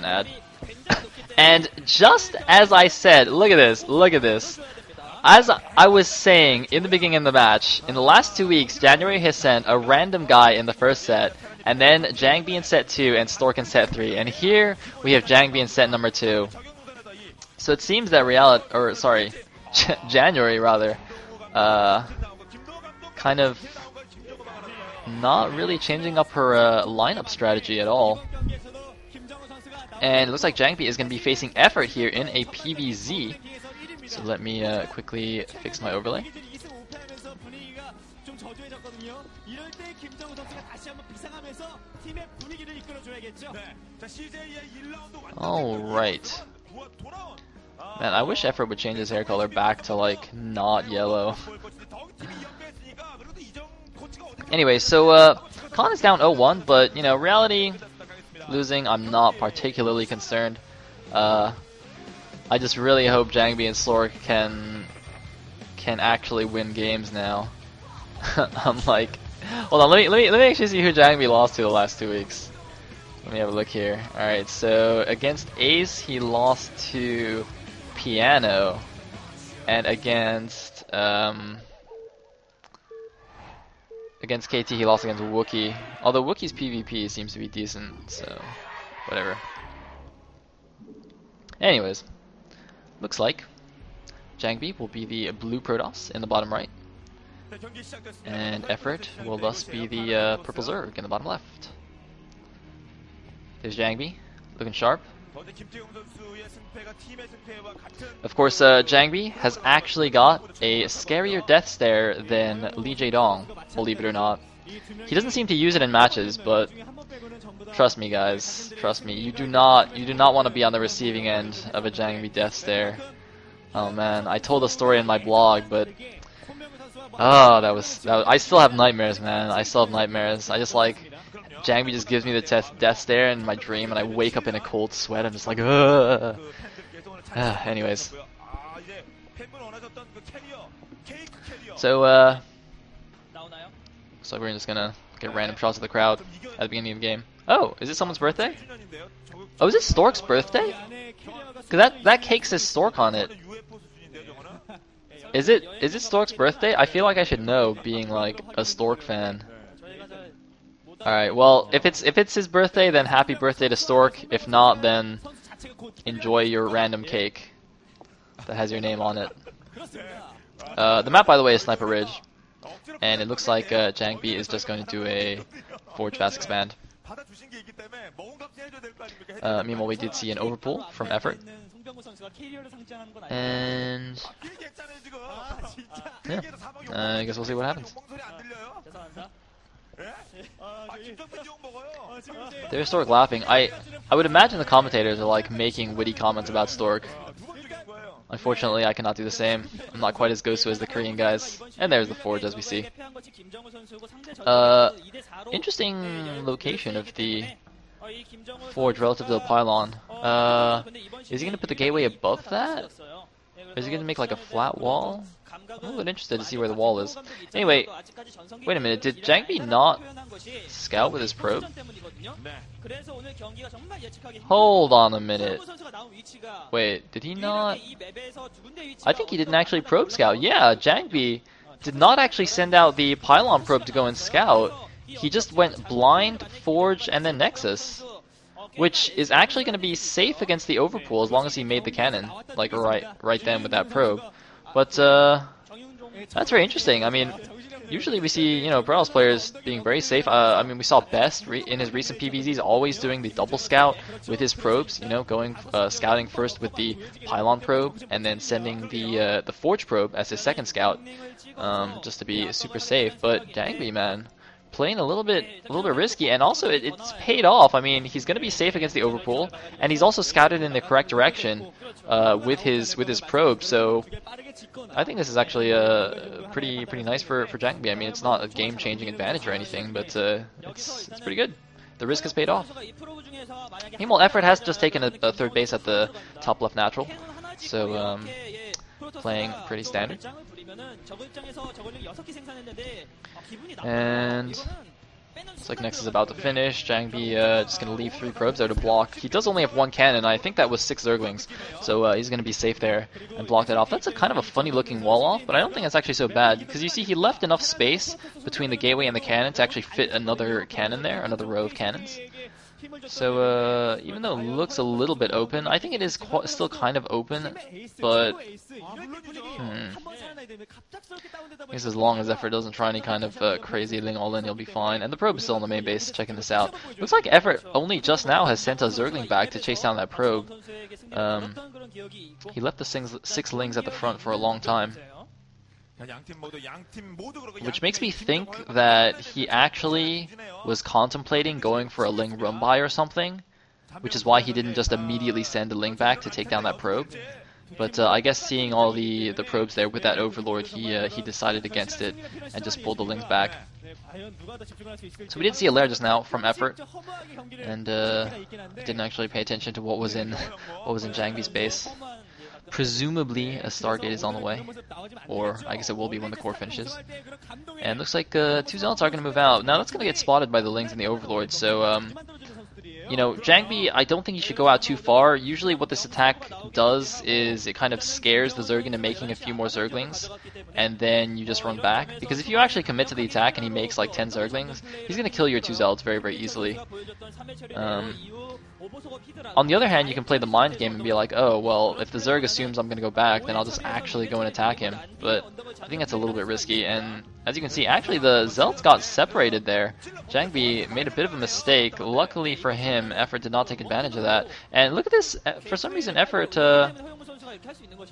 an ad. And just as I said, look at this, look at this. As I was saying in the beginning of the match, in the last 2 weeks, January has sent a random guy in the first set, and then Jangbi in set 2 and Stork in set 3. And here we have Jangbi in set number 2. So it seems that January rather, kind of not really changing up her lineup strategy at all. And it looks like Jangbi is going to be facing Effort here in a PVZ. So let me quickly fix my overlay. Alright. Man, I wish Effort would change his hair color back to like not yellow. Anyway, so Khan is down 0-1, but you know, reality losing, I'm not particularly concerned. I just really hope Jangbi and Stork can actually win games now. I'm like, hold on, let me actually see who Jangbi lost to the last 2 weeks. Let me have a look here. All right, so against Ace he lost to Piano, and against KT he lost against Wookie. Although Wookie's PvP seems to be decent, so whatever. Anyways, looks like Jangbi will be the blue Protoss in the bottom right, and Effort will thus be the purple Zerg in the bottom left. There's Jangbi, looking sharp. Of course, Jangbi has actually got a scarier death stare than Lee Jae-dong, believe it or not. He doesn't seem to use it in matches, but trust me guys, trust me, you do not want to be on the receiving end of a Jangbi death stare. Oh man, I told a story in my blog, but that was I still have nightmares, man. I still have nightmares. I just like Jangbi just gives me the death stare in my dream, and I wake up in a cold sweat. I'm just like, ugh. Anyways, so looks like we're just gonna get random shots of the crowd at the beginning of the game. Oh, is it someone's birthday? Oh, is it Stork's birthday? Cause that cake says Stork on it. Is it Stork's birthday? I feel like I should know, being like a Stork fan. Alright, well, if it's his birthday, then happy birthday to Stork. If not, then enjoy your random cake that has your name on it. The map, by the way, is Sniper Ridge, and it looks like Jangbi is just going to do a Forge Fast Expand. Meanwhile, we did see an overpull from Effort. And yeah, I guess we'll see what happens. There's Stork laughing. I would imagine the commentators are like making witty comments about Stork. Unfortunately, I cannot do the same. I'm not quite as Gosu as the Korean guys. And there's the Forge, as we see. Interesting location of the Forge relative to the pylon. Is he going to put the gateway above that? Or is he going to make like a flat wall? I'm a little bit interested to see where the wall is. Anyway, wait a minute, did Jangbi not scout with his probe? Hold on a minute. Wait, did he not? I think he didn't actually probe scout. Yeah, Jangbi did not actually send out the pylon probe to go and scout. He just went blind, Forge, and then Nexus, which is actually going to be safe against the overpool as long as he made the cannon, like right then with that probe. But that's very interesting. I mean, usually we see, you know, Protoss players being very safe. I mean, we saw Best in his recent PVZs always doing the double scout with his probes. You know, going scouting first with the pylon probe and then sending the Forge probe as his second scout, just to be super safe. But Jangbi, man, playing a little bit risky, and also it's paid off. I mean, he's going to be safe against the overpool, and he's also scouted in the correct direction with his probe. So I think this is actually pretty nice for Jangbi. I mean, it's not a game-changing advantage or anything, but it's pretty good. The risk has paid off. Meanwhile, Effort has just taken a third base at the top left natural, so playing pretty standard. And Looks like Nex is about to finish. Jangbi just going to leave 3 probes there to block. He does only have 1 cannon. I think that was 6 Zerglings. So he's going to be safe there and block that off. That's a kind of a funny looking wall off, but I don't think it's actually so bad. Because you see he left enough space between the gateway and the cannon to actually fit another cannon there, another row of cannons. So even though it looks a little bit open, I think it is still kind of open, but I guess as long as Effort doesn't try any kind of crazy Ling all-in, he'll be fine. And the probe is still on the main base, checking this out. Looks like Effort only just now has sent a Zergling back to chase down that probe. He left the 6 Lings at the front for a long time. Which makes me think that he actually was contemplating going for a Ling Rumbai or something, which is why he didn't just immediately send a Ling back to take down that probe. But I guess seeing all the probes there with that Overlord, he decided against it and just pulled the Lings back. So we did see a Lair just now from Effort, and didn't actually pay attention to what was in Jangbi's base. Presumably a Stargate is on the way, or I guess it will be when the core finishes. And looks like 2 Zealots are going to move out. Now that's going to get spotted by the Lings and the Overlord, so you know, Jangbi, I don't think you should go out too far. Usually what this attack does is it kind of scares the Zerg into making a few more Zerglings, and then you just run back. Because if you actually commit to the attack and he makes like 10 Zerglings, he's going to kill your 2 Zealots very, very easily. On the other hand, you can play the mind game and be like, oh, well, if the Zerg assumes I'm going to go back, then I'll just actually go and attack him. But I think that's a little bit risky, and as you can see, actually the Zealots got separated there. Jangbi made a bit of a mistake. Luckily for him, Effort did not take advantage of that. And look at this, for some reason, Effort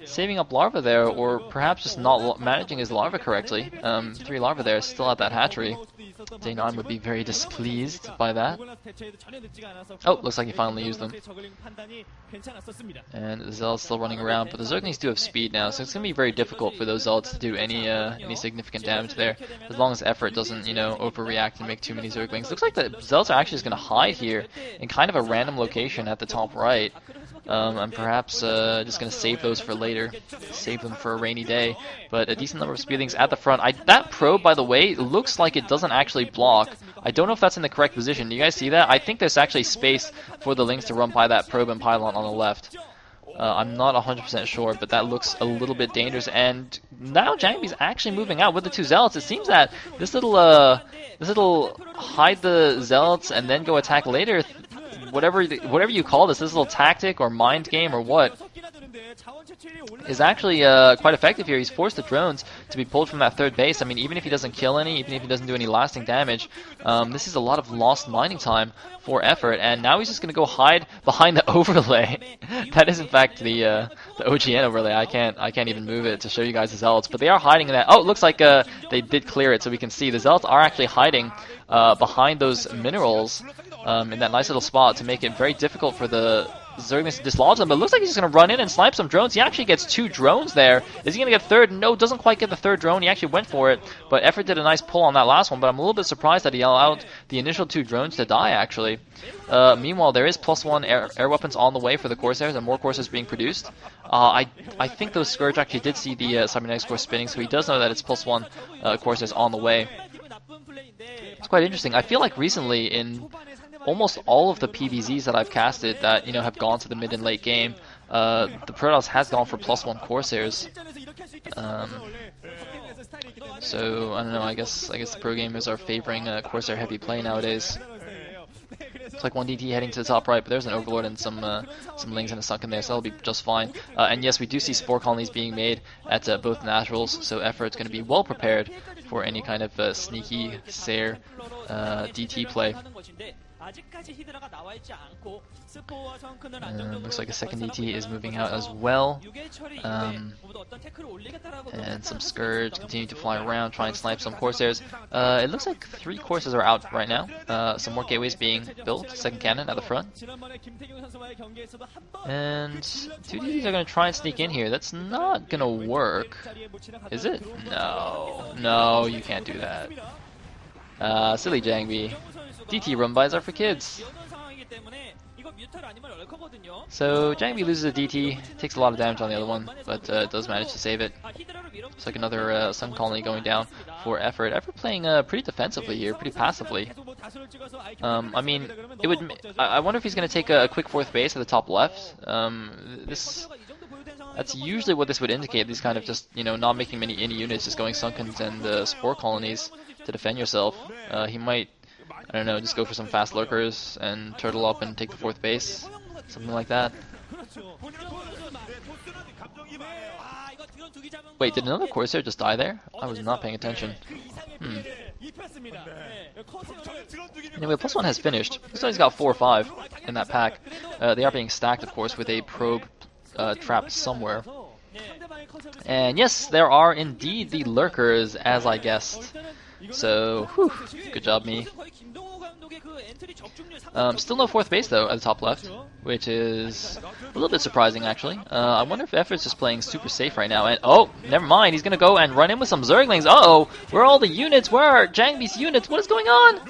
saving up Larva there, or perhaps just not managing his Larva correctly. 3 Larva there, still at that hatchery. Day9 would be very displeased by that. Oh, looks like he finally used them. And the Zealots still running around, but the Zerglings do have speed now, so it's going to be very difficult for those Zealots to do any significant damage there, as long as Effort doesn't, you know, overreact and make too many Zerglings. Looks like the Zealots are actually just going to hide here in kind of a random location at the top right. And perhaps just going to save those for later, save them for a rainy day. But a decent number of Speedlings at the front. That probe, by the way, looks like it doesn't actually block. I don't know if that's in the correct position. Do you guys see that? I think there's actually space for the Lings to run by that probe and pylon on the left. I'm not 100% sure, but that looks a little bit dangerous. And now Jangbi's actually moving out with the 2 Zealots. It seems that this little hide the Zealots and then go attack later, whatever you call this little tactic or mind game or what, is actually quite effective here. He's forced the drones to be pulled from that 3rd base. I mean, even if he doesn't kill any, even if he doesn't do any lasting damage, this is a lot of lost mining time for Effort, and now he's just going to go hide behind the overlay. That is in fact the OGN overlay. I can't even move it to show you guys the Zealots, but they are hiding in that. Oh, it looks like they did clear it, so we can see the Zealots are actually hiding behind those minerals in that nice little spot to make it very difficult for the Zerglings to dislodge them. But it looks like he's just going to run in and snipe some drones. He actually gets 2 drones there. Is he going to get 3rd? No, doesn't quite get the 3rd drone. He actually went for it, but Effort did a nice pull on that last one, but I'm a little bit surprised that he allowed the initial 2 drones to die, actually. Meanwhile, there is +1 air weapons on the way for the Corsairs, and more Corsairs being produced. I think those Scourge actually did see the Cybernetics Core spinning, so he does know that it's +1 Corsairs on the way. It's quite interesting. I feel like recently in almost all of the PvZs that I've casted that, you know, have gone to the mid and late game, the Protoss has gone for +1 Corsairs. So I don't know. I guess the pro gamers are favoring Corsair heavy play nowadays. It's like 1 DT heading to the top right, but there's an Overlord and some Lings and a Sunken there, so that'll be just fine. And yes, we do see Spore Colonies being made at both Naturals, so Effort's going to be well prepared for any kind of sneaky Sair DT play. Looks like a second DT is moving out as well. And some Scourge continue to fly around, try and snipe some Corsairs. It looks like 3 Corsairs are out right now. Some more gateways being built, second cannon at the front. And 2 DTs are going to try and sneak in here. That's not going to work. Is it? No. No, you can't do that. Silly Jangbi. DT Rumbys are for kids. So Jangbi loses a DT, takes a lot of damage on the other one, but does manage to save it. It's like another Sun Colony going down for Effort. Effort playing pretty defensively here, pretty passively. I mean, it would. I wonder if he's going to take a quick fourth base at the top left. That's usually what this would indicate. These kind of just, you know, not making any units, just going Sunkens and Spore Colonies to defend yourself. He might, I don't know, just go for some fast lurkers and turtle up and take the fourth base, something like that. Wait, did another Corsair just die there? I was not paying attention. Anyway, +1 has finished. Looks like he's got 4 or 5 in that pack. They are being stacked, of course, with a probe trapped somewhere. And yes, there are indeed the lurkers, as I guessed. So, whew, good job, me. Still no fourth base, though, at the top left, which is a little bit surprising, actually. I wonder if Effort's just playing super safe right now. And oh, never mind, he's going to go and run in with some Zerglings. Uh-oh, where are all the units? Where are Jangbi's units? What is going on?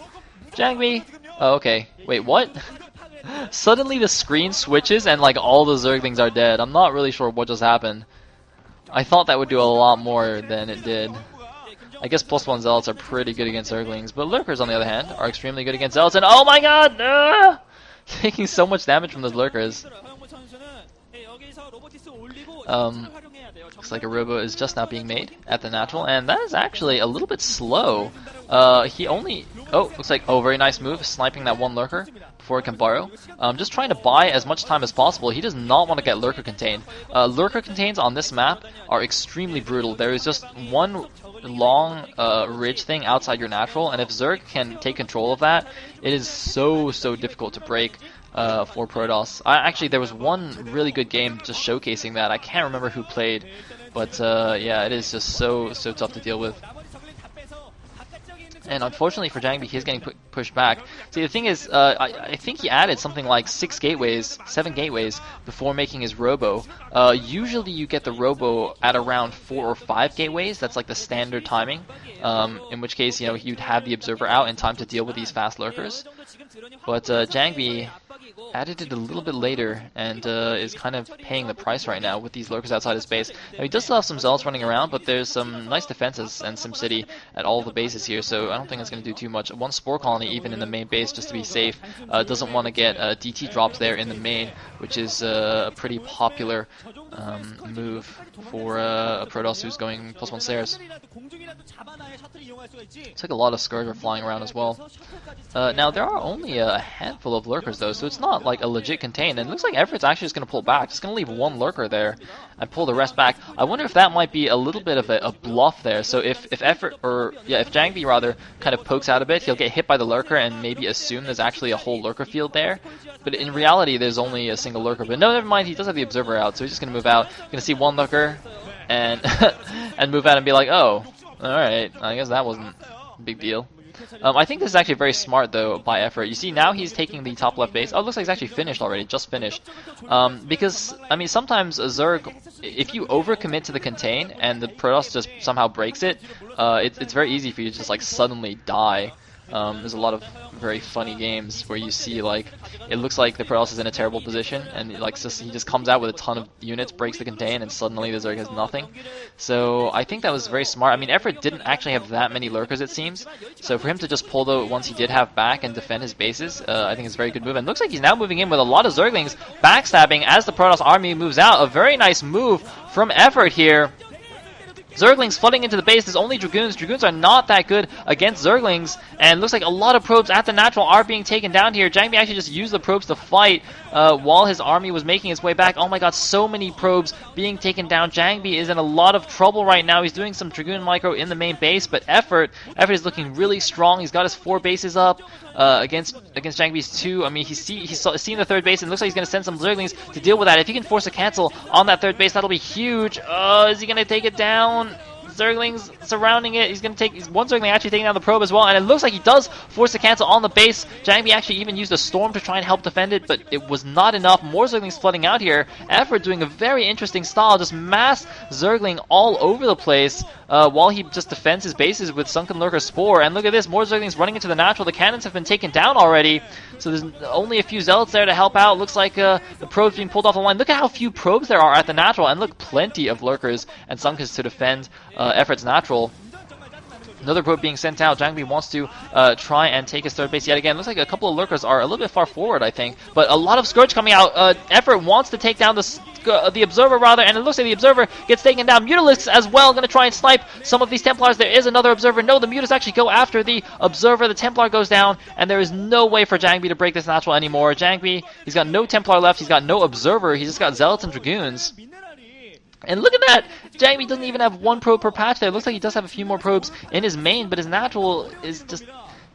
Jangbi? Oh, okay. Wait, what? Suddenly the screen switches and like all the Zerglings are dead. I'm not really sure what just happened. I thought that would do a lot more than it did. I guess +1 Zealots are pretty good against Zerglings, but Lurkers, on the other hand, are extremely good against Zealots, and oh my god! Taking so much damage from those Lurkers. Looks like a Robo is just now being made at the natural, and that is actually a little bit slow. He only... Oh, looks like... Oh, very nice move, sniping that one Lurker before it can burrow. Just trying to buy as much time as possible. He does not want to get Lurker contained. Lurker contains on this map are extremely brutal. There is just one long ridge thing outside your natural, and if Zerg can take control of that, it is so difficult to break for Protoss. Actually, there was one really good game just showcasing that. I can't remember who played, but yeah, it is just so tough to deal with. And unfortunately for Jangbi, he's getting pushed back. See, the thing is, I think he added something like 7 gateways before making his Robo. Usually you get the Robo at around 4 or 5 gateways. That's like the standard timing. In which case, you know, you'd have the Observer out in time to deal with these fast lurkers. But Jangbi added it a little bit later and is kind of paying the price right now with these lurkers outside his base. Now, he does still have some Zealots running around, but there's some nice defenses and SimCity at all the bases here, so I don't think it's going to do too much. One Spore Colony even in the main base just to be safe. Doesn't want to get DT drops there in the main, which is a pretty popular move for a Protoss who's going +1 Stairs. It's like a lot of Scourge are flying around as well. Now, there are only a handful of lurkers though, so it's not like a legit contain, and it looks like Everett's actually just going to pull back. Just going to leave one lurker there and pull the rest back. I wonder if that might be a little bit of a bluff there. So if Jangbi rather kind of pokes out a bit, he'll get hit by the lurker and maybe assume there's actually a whole lurker field there. But in reality, there's only a single lurker. But no, never mind, he does have the Observer out, so he's just going to move out. Going to see one lurker and and move out and be like, oh, alright, I guess that wasn't a big deal. I think this is actually very smart, though, by Effort. You see, now he's taking the top left base. Oh, it looks like he's actually finished already, just finished. Because, I mean, sometimes a Zerg, if you overcommit to the contain and the Protoss just somehow breaks it, it's very easy for you to just, like, suddenly die. There's a lot of very funny games where you see, like, it looks like the Protoss is in a terrible position, and like he just comes out with a ton of units, breaks the contain, and suddenly the Zerg has nothing. So I think that was very smart. I mean, Effort didn't actually have that many lurkers, it seems. So for him to just pull the ones he did have back and defend his bases, I think it's a very good move. And looks like he's now moving in with a lot of Zerglings backstabbing as the Protoss army moves out. A very nice move from Effort here. Zerglings flooding into the base. There's only Dragoons. Dragoons are not that good against Zerglings, and looks like a lot of probes at the natural are being taken down here. Jangbi actually just used the probes to fight while his army was making its way back. Oh my god, so many probes being taken down. Jangbi is in a lot of trouble right now. He's doing some Dragoon micro in the main base, but Effort is looking really strong. He's got his 4 bases up against Jangbi's 2. I mean, he's seen the 3rd base, and looks like he's going to send some Zerglings to deal with that. If he can force a cancel on that 3rd base, that'll be huge. Is he going to take it down? Zerglings surrounding it. He's going to take one Zergling actually taking down the probe as well, and it looks like he does force a cancel on the base. Jangbi actually even used a storm to try and help defend it, but it was not enough. More Zerglings flooding out here. Effort doing a very interesting style, just mass Zergling all over the place while he just defends his bases with Sunken Lurker Spore. And look at this, more Zerglings running into the natural. The cannons have been taken down already, so there's only a few Zealots there to help out. Looks like the probes being pulled off the line. Look at how few probes there are at the natural, and look, plenty of Lurkers and Sunkens to defend Effort's natural. Another probe being sent out. Jangbi wants to try and take his third base yet again. Looks like a couple of lurkers are a little bit far forward, I think. But a lot of Scourge coming out. Effort wants to take down the Observer, rather, and it looks like the Observer gets taken down. Mutalisk as well, going to try and snipe some of these Templars. There is another Observer. No, the Mutalisk actually go after the Observer. The Templar goes down, and there is no way for Jangbi to break this natural anymore. Jangbi, he's got no Templar left. He's got no Observer. He's just got Zealots and Dragoons. And look at that! Jangbi doesn't even have one probe per patch there. It looks like he does have a few more probes in his main, but his natural is just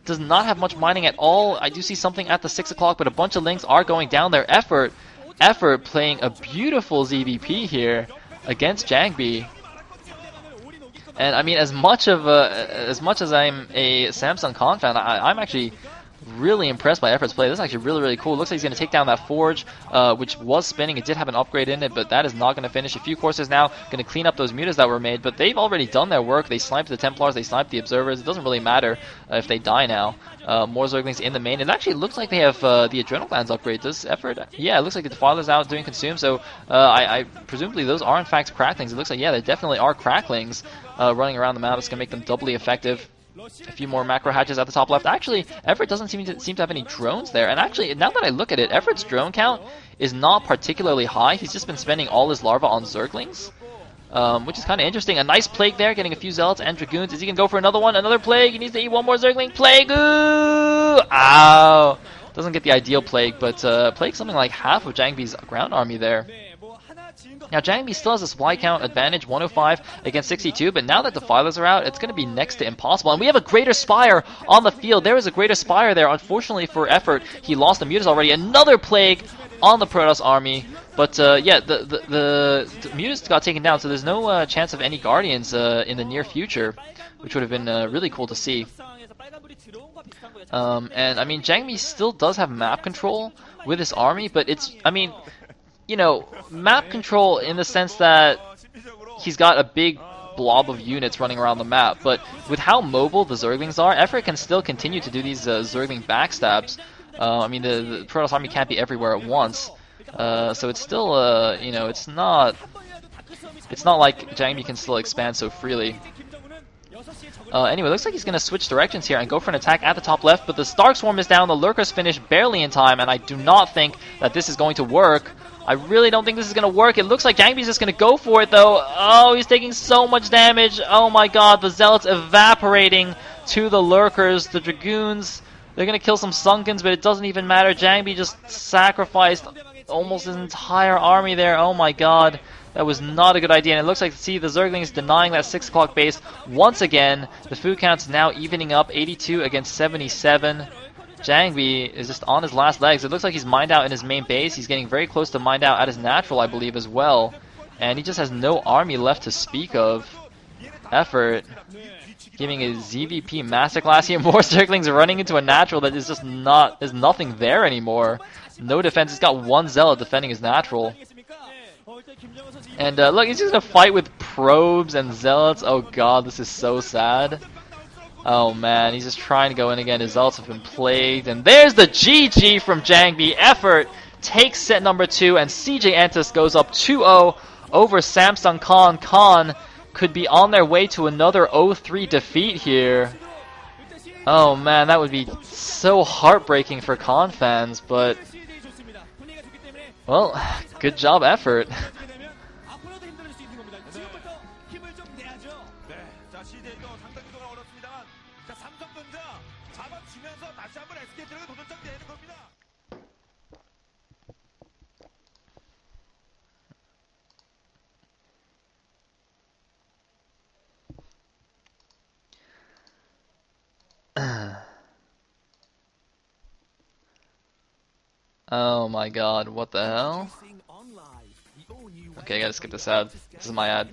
does not have much mining at all. I do see something at the 6 o'clock, but a bunch of links are going down there. Effort playing a beautiful ZVP here against Jangbi. And I mean, as much as I'm a Samsung Con fan, I'm actually really impressed by Effort's play. This is actually really, really cool. Looks like he's going to take down that Forge, which was spinning. It did have an upgrade in it, but that is not going to finish. A few courses now, going to clean up those mutas that were made, but they've already done their work. They sniped the Templars, they sniped the Observers. It doesn't really matter if they die now. More Zerglings in the main. It actually looks like they have the Adrenal Glands upgrade. Does Effort? Yeah, it looks like the Defiler's out doing Consume, so I presumably those are in fact Cracklings. It looks like, yeah, they definitely are Cracklings running around the map. It's going to make them doubly effective. A few more macro hatches at the top left. Actually, Effort doesn't seem to have any drones there. And actually, now that I look at it, Effort's drone count is not particularly high. He's just been spending all his larva on Zerglings, which is kind of interesting. A nice Plague there, getting a few Zealots and Dragoons. Is he going to go for another one? Another Plague. He needs to eat one more Zergling. Plague! Ooh! Ow! Doesn't get the ideal Plague, but Plague something like half of Jangbi's ground army there. Now, Jangbi still has a supply count advantage, 105 against 62, but now that Defilers are out, it's going to be next to impossible. And we have a Greater Spire on the field. There is a Greater Spire there. Unfortunately for Effort, he lost the Mutas already. Another Plague on the Protoss army. But, yeah, the Mutas got taken down, so there's no chance of any Guardians in the near future, which would have been really cool to see. And, I mean, Jangbi still does have map control with his army, but it's, I mean, you know, map control in the sense that he's got a big blob of units running around the map, but with how mobile the Zerglings are, Effort can still continue to do these Zergling backstabs. I mean, the Protoss army can't be everywhere at once, so it's still, you know, it's not like Jangbi can still expand so freely. Anyway, looks like he's going to switch directions here and go for an attack at the top left, but the Stark Swarm is down, the Lurkers finish barely in time, and I do not think that this is going to work. I really don't think this is going to work. It looks like Jangbi's just going to go for it, though. Oh, he's taking so much damage. Oh my god, the Zealots evaporating to the Lurkers. The Dragoons, they're going to kill some Sunkens, but it doesn't even matter. Jangbi just sacrificed almost his entire army there. Oh my god. That was not a good idea, and it looks like, see, the Zerglings denying that 6 o'clock base once again. The food count's now evening up, 82 against 77. Jangbi is just on his last legs. It looks like he's mined out in his main base. He's getting very close to mined out at his natural, I believe, as well. And he just has no army left to speak of. Effort giving a ZVP masterclass here. More Zerglings running into a natural that is just not, there's nothing there anymore. No defense. He's got one Zealot defending his natural. And look, he's just going to fight with probes and Zealots. Oh god, this is so sad. Oh man, he's just trying to go in again. His Zealots have been plagued. And there's the GG from Jangbi. Effort takes set number 2, and CJ Entus goes up 2-0 over Samsung Con. Con could be on their way to another 0-3 defeat here. Oh man, that would be so heartbreaking for Con fans, but well, good job, Effort. Oh my god, what the hell? Okay, I gotta skip this ad. This is my ad.